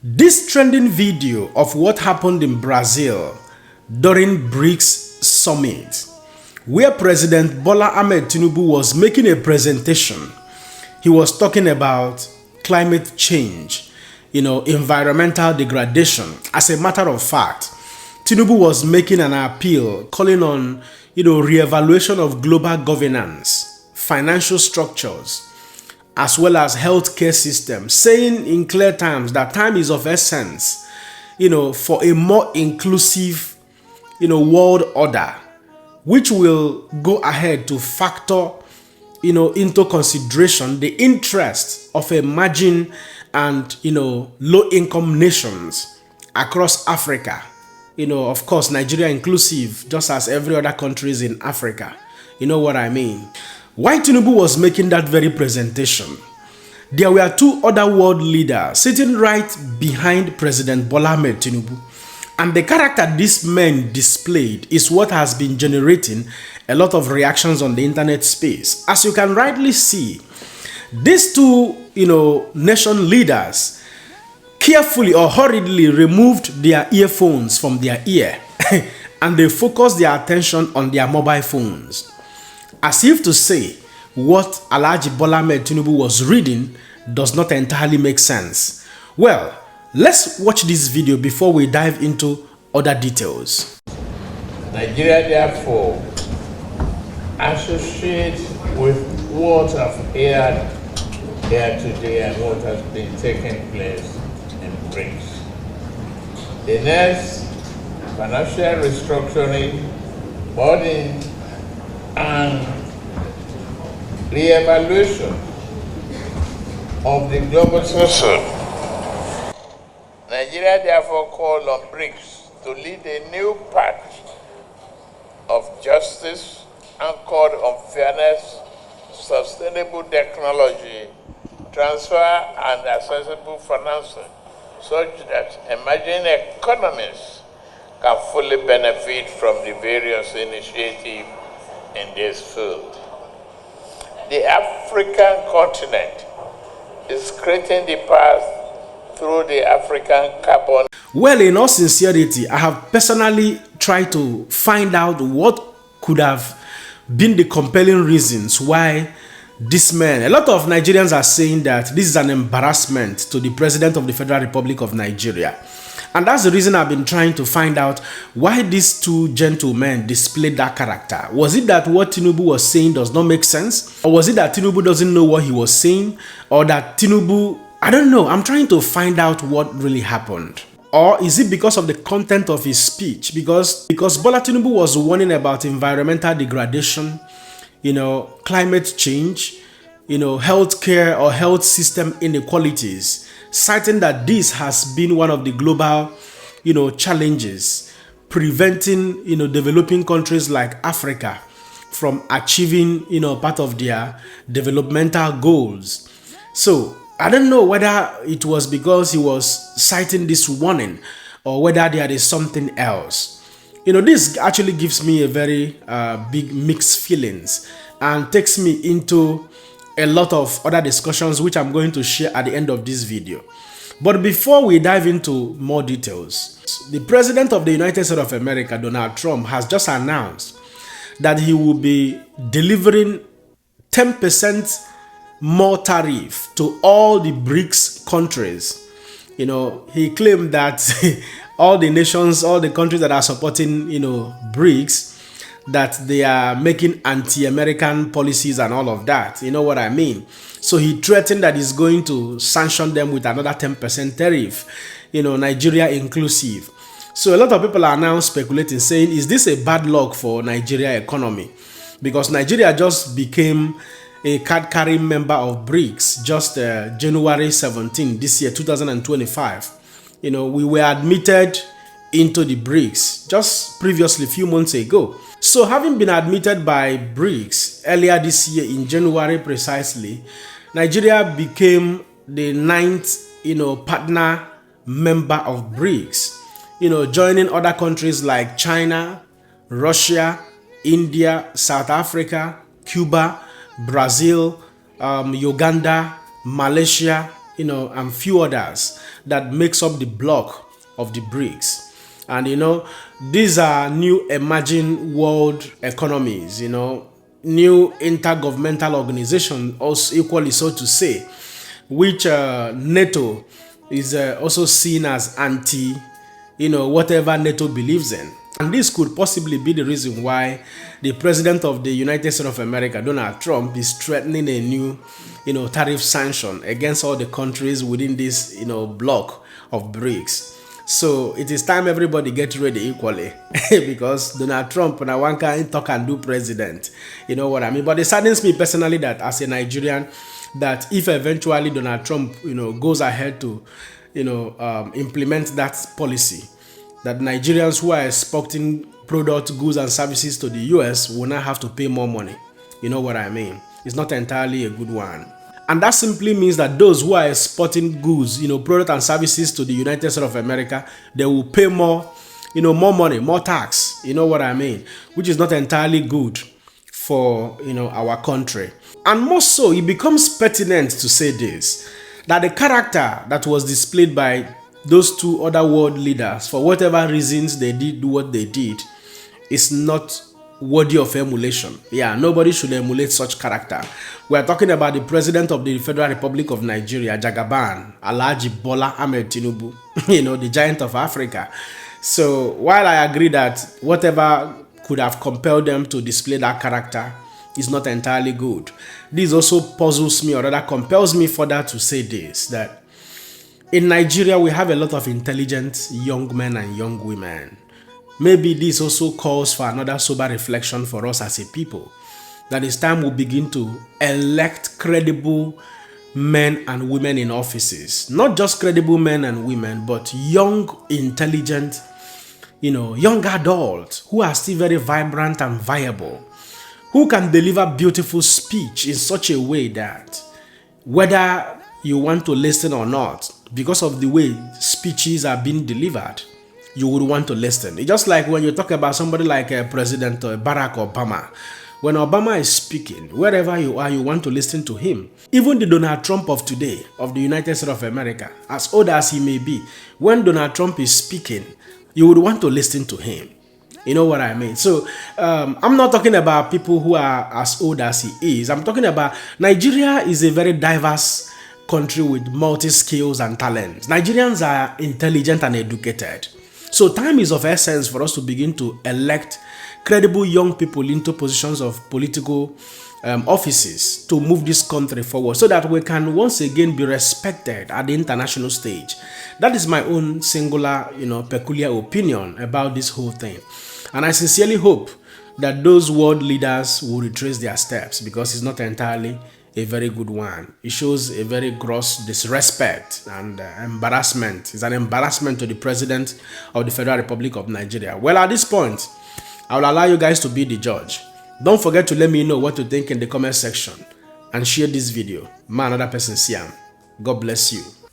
This trending video of what happened in Brazil during BRICS summit, where President Bola Tinubu was making a presentation. He was talking about climate change, environmental degradation. As a matter of fact, Tinubu was making an appeal calling on, re-evaluation of global governance, financial structures, as well as healthcare system, saying in clear terms that time is of essence, for a more inclusive, world order, which will go ahead to factor, into consideration the interests of emerging and, low-income nations across Africa. Of course, Nigeria inclusive, just as every other countries in Africa. You know what I mean? While Tinubu was making that very presentation, there were two other world leaders sitting right behind President Bola Tinubu. And the character these men displayed is what has been generating a lot of reactions on the internet space. As you can rightly see, these two, nation leaders carefully or hurriedly removed their earphones from their ear and they focused their attention on their mobile phones, as if to say what Alhaji Bola Tinubu was reading does not entirely make sense. Well, let's watch this video before we dive into other details. Nigeria, therefore, associates with what I've heard here today and what has been taking place in BRICS. The next financial restructuring, body, and re-evaluation of the global system. Nigeria therefore called on BRICS to lead a new path of justice anchored on fairness, sustainable technology, transfer and accessible financing, such that emerging economies can fully benefit from the various initiatives in this field. The African continent is creating the path through the African carbon. Well, in all sincerity, I have personally tried to find out what could have been the compelling reasons why this man, a lot of Nigerians are saying that this is an embarrassment to the President of the Federal Republic of Nigeria. And that's the reason I've been trying to find out why these two gentlemen displayed that character. Was it that what Tinubu was saying does not make sense? Or was it that Tinubu doesn't know what he was saying? Or that Tinubu, I don't know. I'm trying to find out what really happened. Or is it because of the content of his speech? Because Bola Tinubu was warning about environmental degradation, climate change, healthcare or health system inequalities, citing that this has been one of the global, challenges preventing, developing countries like Africa from achieving, part of their developmental goals. So I don't know whether it was because he was citing this warning or whether there is something else. This actually gives me a very big mixed feelings and takes me into a lot of other discussions which I'm going to share at the end of this video. But before we dive into more details, the President of the United States of America, Donald Trump, has just announced that he will be delivering 10% more tariff to all the BRICS countries. He claimed that all the nations, all the countries that are supporting, BRICS, that they are making anti-American policies and all of that. You know what I mean? So he threatened that he's going to sanction them with another 10% tariff, Nigeria inclusive. So a lot of people are now speculating, saying, is this a bad luck for Nigeria economy? Because Nigeria just became a card-carrying member of BRICS just January 17 this year, 2025. We were admitted into the BRICS just previously, a few months ago. So having been admitted by BRICS earlier this year in January precisely, Nigeria became the 9th, partner member of BRICS, joining other countries like China, Russia, India, South Africa, Cuba, Brazil, Uganda, Malaysia, and few others that makes up the block of the BRICS. And these are new emerging world economies, new intergovernmental organization, also equally so to say, which NATO is also seen as anti, whatever NATO believes in. And this could possibly be the reason why the President of the United States of America, Donald Trump, is threatening a new, tariff sanction against all the countries within this, block of BRICS. So it is time everybody get ready equally because Donald Trump now one can talk and do president. You know what I mean? But it saddens me personally that as a Nigerian, that if eventually Donald Trump, goes ahead to, implement that policy, that Nigerians who are exporting products, goods, and services to the US will not have to pay more money. You know what I mean? It's not entirely a good one. And that simply means that those who are exporting goods, products and services to the United States of America, they will pay more, more money, more tax. You know what I mean? Which is not entirely good for, our country. And most so, it becomes pertinent to say this, that the character that was displayed by those two other world leaders, for whatever reasons they did what they did, is not worthy of emulation. Yeah, nobody should emulate such character. We are talking about the President of the Federal Republic of Nigeria, Jagaban, Alhaji Bola Tinubu, the giant of Africa. So while I agree that whatever could have compelled them to display that character is not entirely good, this also puzzles me, or rather compels me further to say this, that in Nigeria we have a lot of intelligent young men and young women. Maybe this also calls for another sober reflection for us as a people, that it's time we begin to elect credible men and women in offices. Not just credible men and women, but young, intelligent, young adults who are still very vibrant and viable, who can deliver beautiful speech in such a way that whether you want to listen or not, because of the way speeches are being delivered, you would want to listen. It's just like when you talk about somebody like President Barack Obama. When Obama is speaking, wherever you are, you want to listen to him. Even the Donald Trump of today, of the United States of America, as old as he may be, when Donald Trump is speaking, you would want to listen to him. You know what I mean? So I'm not talking about people who are as old as he is. I'm talking about Nigeria is a very diverse country with multi-skills and talents. Nigerians are intelligent and educated. So time is of essence for us to begin to elect credible young people into positions of political offices to move this country forward so that we can once again be respected at the international stage. That is my own singular, peculiar opinion about this whole thing. And I sincerely hope that those world leaders will retrace their steps, because it's not entirely a very good one. It shows a very gross disrespect and embarrassment. It's an embarrassment to the President of the Federal Republic of Nigeria. Well, at this point, I will allow you guys to be the judge. Don't forget to let me know what you think in the comment section and share this video. Man, another person see him. God bless you.